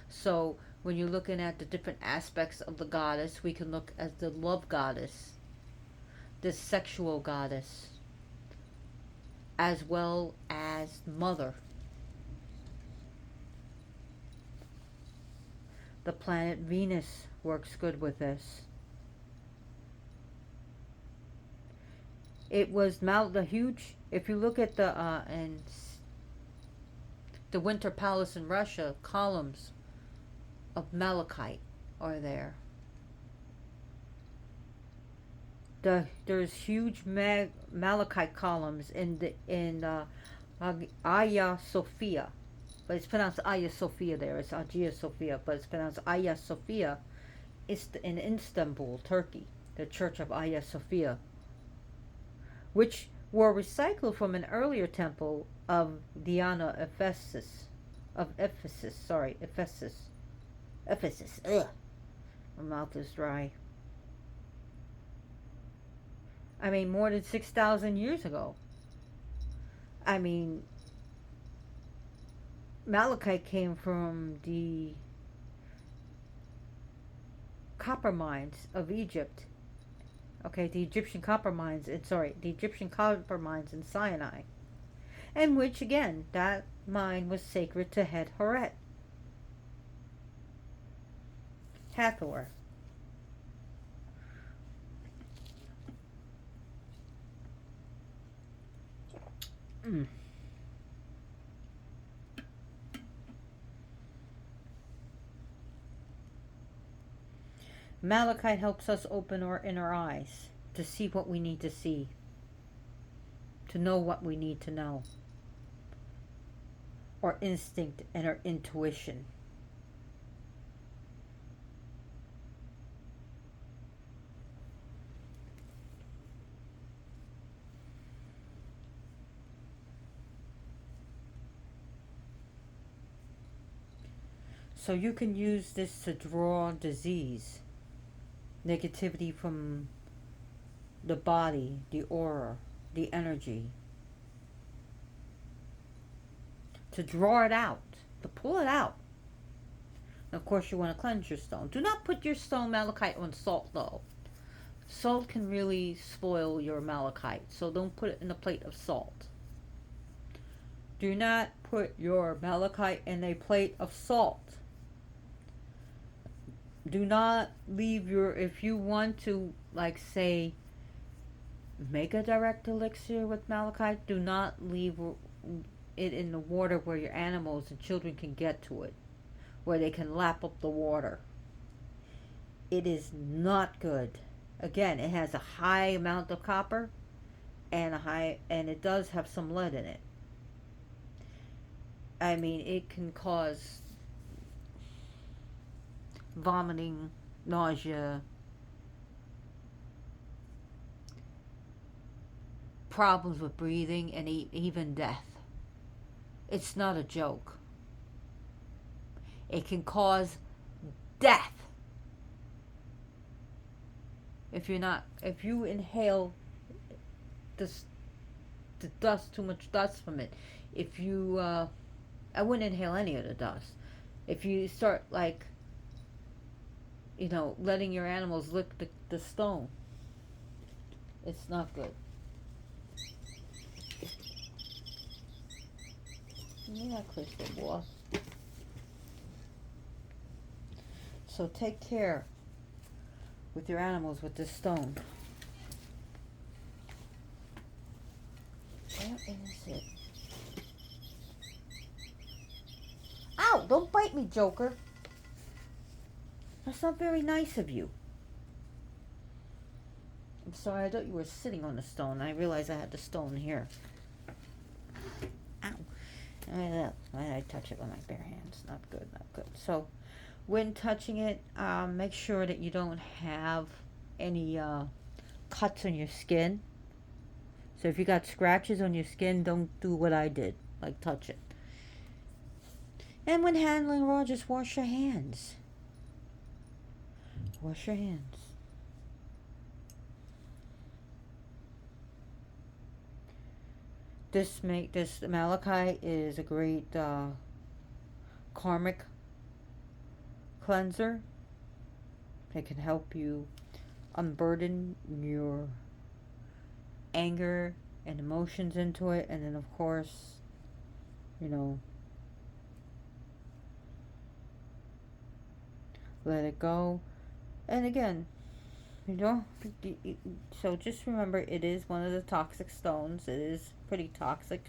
[SPEAKER 1] So when you're looking at the different aspects of the goddess, we can look at the love goddess, the sexual goddess, as well as mother. The planet Venus works good with this. It was if you look at the Winter Palace in Russia, columns of Malachite are there. There's huge Malachite columns in Hagia Sophia, but it's pronounced Hagia Sophia. There, it's Hagia Sophia, but it's pronounced Hagia Sophia. It's in Istanbul, Turkey, the Church of Hagia Sophia, which were recycled from an earlier temple of Diana Ephesus, Ephesus. Ugh, my mouth is dry. I mean, more than 6,000 years ago. I mean, Malachite came from the copper mines of Egypt. Okay, the Egyptian copper mines. The Egyptian copper mines in Sinai, and which again, that mine was sacred to Het Horet, Hathor. Mm. Malachite helps us open our inner eyes to see what we need to see, to know what we need to know, our instinct and our intuition. So you can use this to draw disease, negativity from the body, the aura, the energy, to draw it out, to pull it out. And of course, you want to cleanse your stone. Do not put your stone malachite on salt, though. Salt can really spoil your malachite, so don't put it in a plate of salt. Do not put your malachite in a plate of salt. Do not leave if you want to, like, say, make a direct elixir with malachite, do not leave it in the water where your animals and children can get to it, where they can lap up the water. It is not good. Again, it has a high amount of copper and it does have some lead in it. I mean, it can cause vomiting, nausea, problems with breathing, and even death. It's not a joke. It can cause death if you inhale the dust, too much dust from it. If you I wouldn't inhale any of the dust. If you start, like, letting your animals lick the stone, it's not good. Yeah, crystal ball. So take care with your animals with this stone. Where is it? Ow! Don't bite me, Joker. That's not very nice of you. I'm sorry, I thought you were sitting on the stone. I realized I had the stone here. Ow. I touch it with my bare hands. Not good, not good. So, when touching it, make sure that you don't have any cuts on your skin. So if you got scratches on your skin, don't do what I did, like touch it. And when handling raw, just wash your hands. Wash your hands. This malachite is a great karmic cleanser. It can help you unburden your anger and emotions into it, and then of course, let it go. And again, so just remember, it is one of the toxic stones. It is pretty toxic.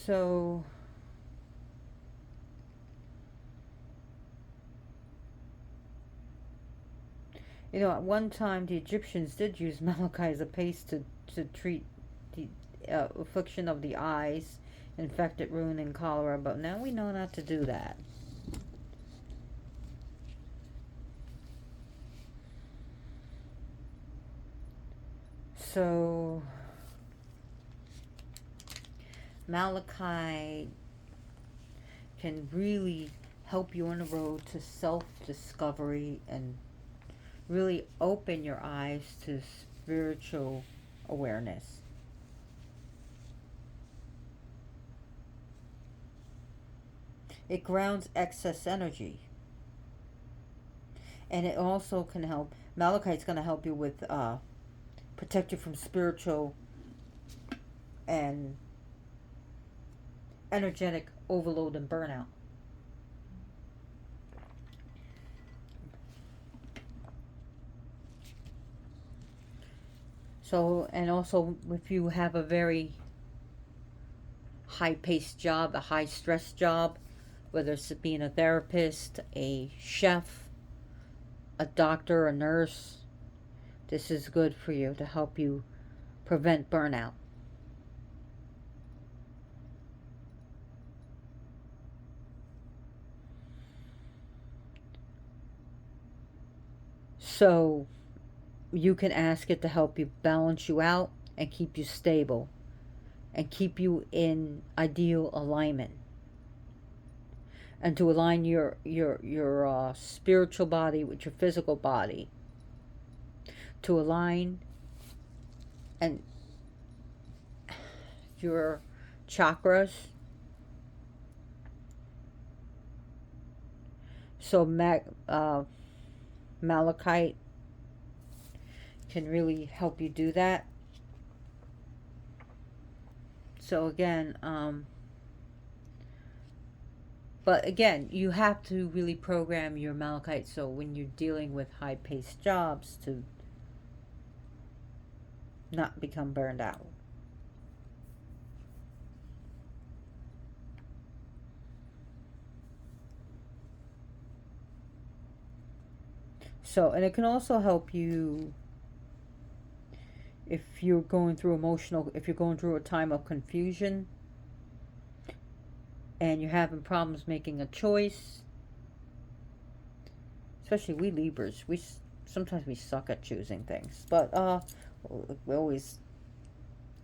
[SPEAKER 1] So You know, at one time the Egyptians did use Malachite as a paste to treat the affliction of the eyes, infected wound, and cholera, but now we know not to do that. So, Malachite can really help you on the road to self-discovery and really open your eyes to spiritual awareness. It grounds excess energy. And it also can help. Malachite's going to help you with protect you from spiritual and energetic overload and burnout. So, and also if you have a very high-paced job, a high-stress job, whether it's being a therapist, a chef, a doctor, a nurse, this is good for you to help you prevent burnout. So you can ask it to help you balance you out and keep you stable and keep you in ideal alignment, and to align your spiritual body with your physical body, to align and your chakras. So Malachite can really help you do that. So again, but again, you have to really program your Malachite so when you're dealing with high-paced jobs to not become burned out. So, and it can also help you if you're going through if you're going through a time of confusion and you're having problems making a choice. Especially we Libras, sometimes we suck at choosing things, but we always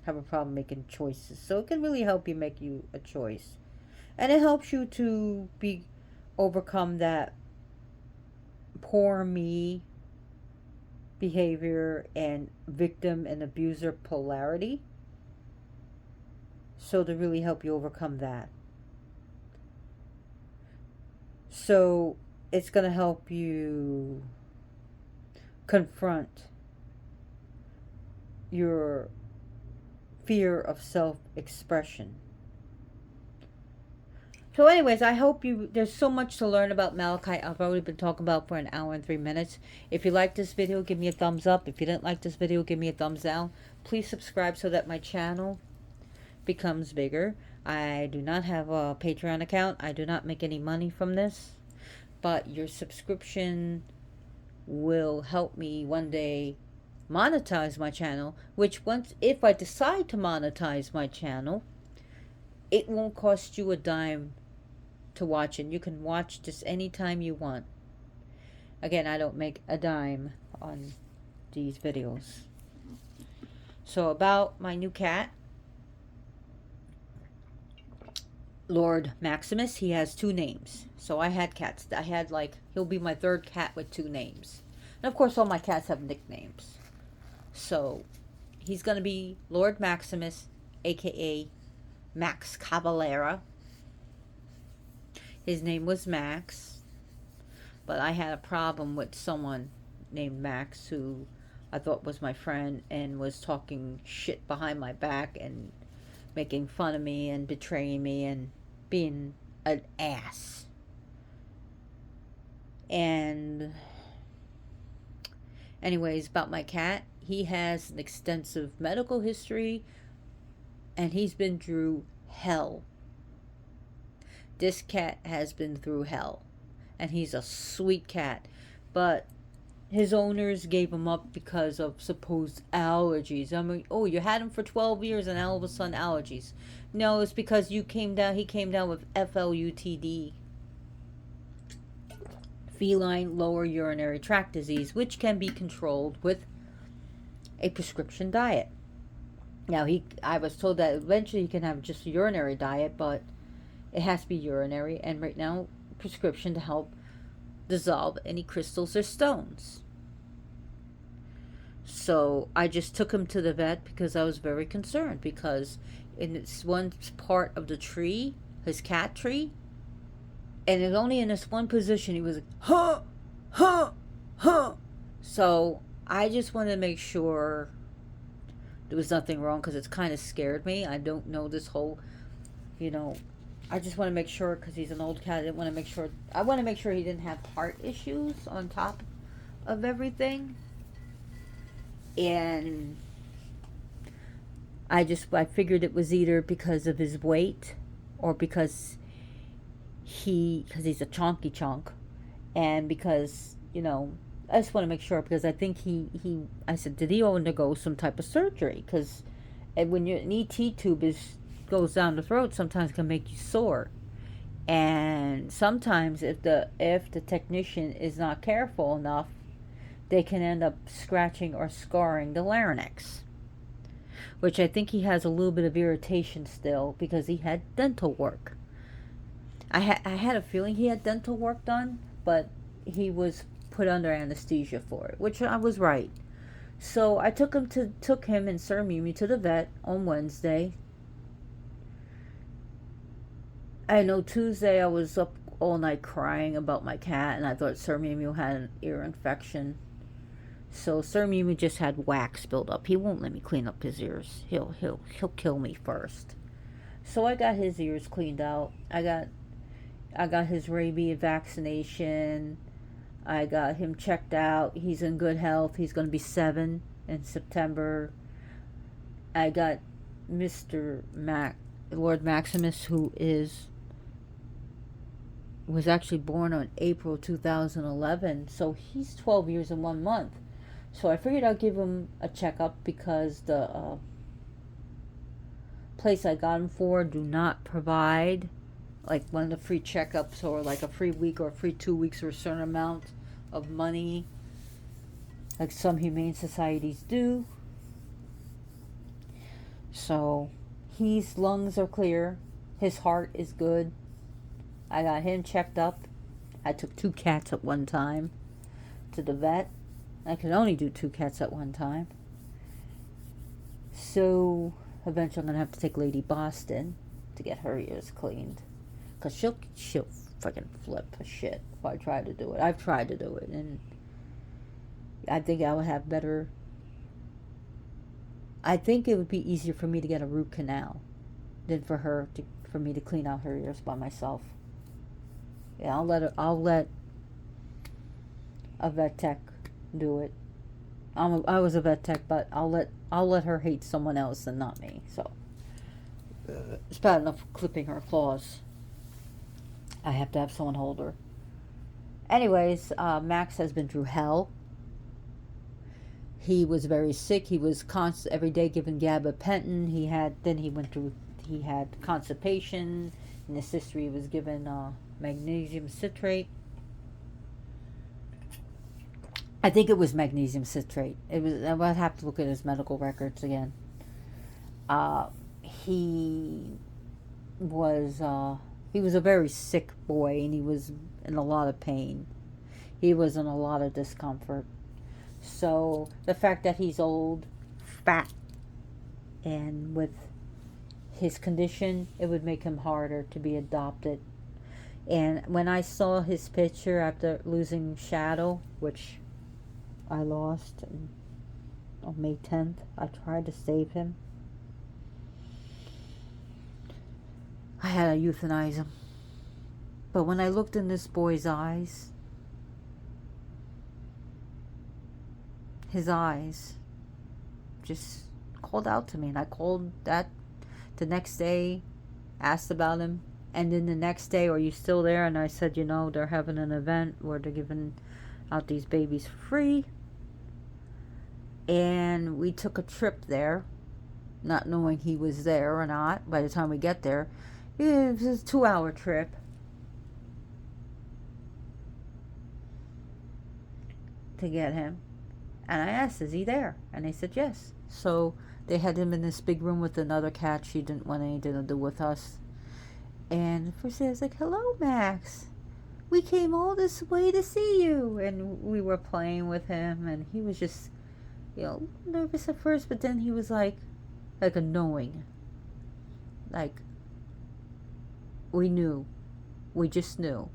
[SPEAKER 1] have a problem making choices. So it can really help you make you a choice, and it helps you to be overcome that poor me behavior and victim and abuser polarity. So to really help you overcome that. So it's going to help you confront your fear of self-expression. So anyways, I hope there's so much to learn about Malachite. I've already been talking about for an hour and 3 minutes. If you like this video, give me a thumbs up. If you didn't like this video, give me a thumbs down. Please subscribe so that my channel becomes bigger. I do not have a Patreon account. I do not make any money from this. But your subscription will help me one day monetize my channel, which if I decide to monetize my channel, it won't cost you a dime to watch it. You can watch this anytime you want. Again, I don't make a dime on these videos. So about my new cat, Lord Maximus, he has 2 names. So I had cats. He'll be my 3rd cat with 2 names. And of course all my cats have nicknames. So he's going to be Lord Maximus, aka Max Cavalera. His name was Max, but I had a problem with someone named Max who I thought was my friend and was talking shit behind my back and making fun of me and betraying me and being an ass. And anyways, about my cat, he has an extensive medical history and he's been through hell. This cat has been through hell, and he's a sweet cat, but his owners gave him up because of supposed allergies. I mean, oh, you had him for 12 years and all of a sudden allergies. No, it's because he came down with FLUTD, feline lower urinary tract disease, which can be controlled with a prescription diet. Now, I was told that eventually he can have just a urinary diet, but it has to be urinary, and right now, prescription to help dissolve any crystals or stones. So I just took him to the vet because I was very concerned, because in this one part of the tree, his cat tree, and it's only in this one position he was like, huh, huh, huh. So I just wanted to make sure there was nothing wrong, because it's kind of scared me. I don't know this whole, you know, I just want to make sure, because he's an old cat. I want to make sure he didn't have heart issues on top of everything. And I figured it was either because of his weight, or because he's a chonky chunk, and because, I just want to make sure, because I think I said, did he undergo some type of surgery? Because when an ET tube goes down the throat, sometimes it can make you sore. And sometimes if the technician is not careful enough, they can end up scratching or scarring the larynx, which I think he has a little bit of irritation still, because he had dental work. I had a feeling he had dental work done, but he was put under anesthesia for it, which I was right. So I took him and Sir Mimi to the vet on Wednesday. I know Tuesday I was up all night crying about my cat, and I thought Sir Mimi had an ear infection. So Sir Mimi just had wax build up. He won't let me clean up his ears. He'll kill me first. So I got his ears cleaned out. I got his rabies vaccination. I got him checked out. He's in good health. He's going to be 7 in September. I got Lord Maximus, who was actually born on April 2011. So he's 12 years and 1 month. So I figured I'd give him a checkup, because the place I got him for do not provide like one of the free checkups, or like a free week or a free 2 weeks for a certain amount of money, like some humane societies do. So his lungs are clear, his heart is good. I got him checked up. I took 2 cats at one time to the vet. I could only do 2 cats at one time. So eventually I'm going to have to take Lady Boston to get her ears cleaned, because she'll freaking flip her shit if I try to do it. I've tried to do it, and I think I would have better. I think it would be easier for me to get a root canal than for me to clean out her ears by myself. Yeah, I'll let a vet tech do it. I was a vet tech, but I'll let her hate someone else and not me. So it's bad enough clipping her claws. I have to have someone hold her. Anyways, Max has been through hell. He was very sick. He was every day given gabapentin. He had constipation. In his history, he was given magnesium citrate. I think it was magnesium citrate. It was. I would have to look at his medical records again. He was a very sick boy, and he was in a lot of pain. He was in a lot of discomfort. So the fact that he's old, fat, and with his condition, it would make him harder to be adopted. And when I saw his picture after losing Shadow, which I lost on May 10th, I tried to save him. I had to euthanize him. But when I looked in this boy's eyes, his eyes just called out to me. And I called that the next day, asked about him. And then the next day, are you still there? And I said, they're having an event where they're giving out these babies for free. And we took a trip there, not knowing he was there or not. By the time we get there, it was a 2-hour trip. To get him. And I asked, is he there? And they said yes. So they had him in this big room with another cat. She didn't want anything to do with us. And first I was like, hello, Max. We came all this way to see you. And we were playing with him. And he was just, nervous at first. But then he was like a knowing. Like, we knew. We just knew.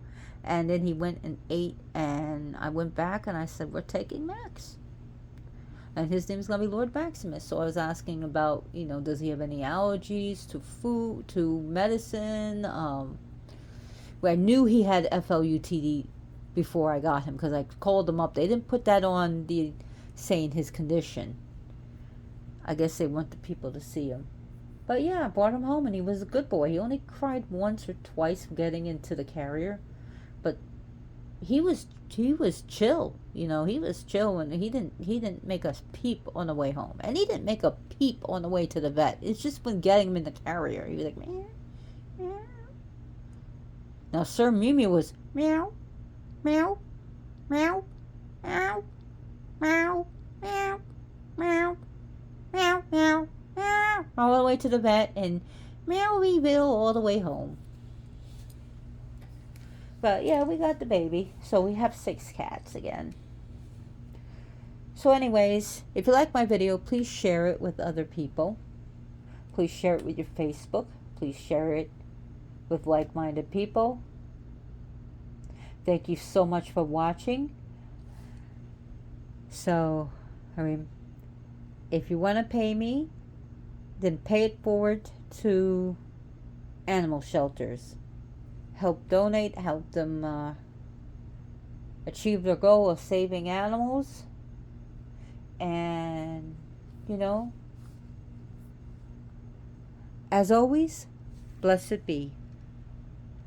[SPEAKER 1] And then he went and ate. And I went back and I said, we're taking Max. And his name's going to be Lord Maximus. So I was asking about, does he have any allergies to food, to medicine? Where I knew he had FLUTD before I got him because I called them up. They didn't put that on the saying his condition. I guess they want the people to see him. But yeah, I brought him home and he was a good boy. He only cried once or twice getting into the carrier. But he was chill, he was chill, and he didn't make us peep on the way home, and he didn't make a peep on the way to the vet. It's just when getting him in the carrier, he was like meow, meow. Now Sir Mimi was meow, meow, meow, meow, meow, meow, meow, meow, meow, meow, all the way to the vet, and Meowville all the way home. But yeah, we got the baby. So we have 6 cats again. So anyways, if you like my video, please share it with other people. Please share it with your Facebook. Please share it with like-minded people. Thank you so much for watching. So, if you want to pay me, then pay it forward to animal shelters. Help donate, help them achieve their goal of saving animals. And, as always, blessed be.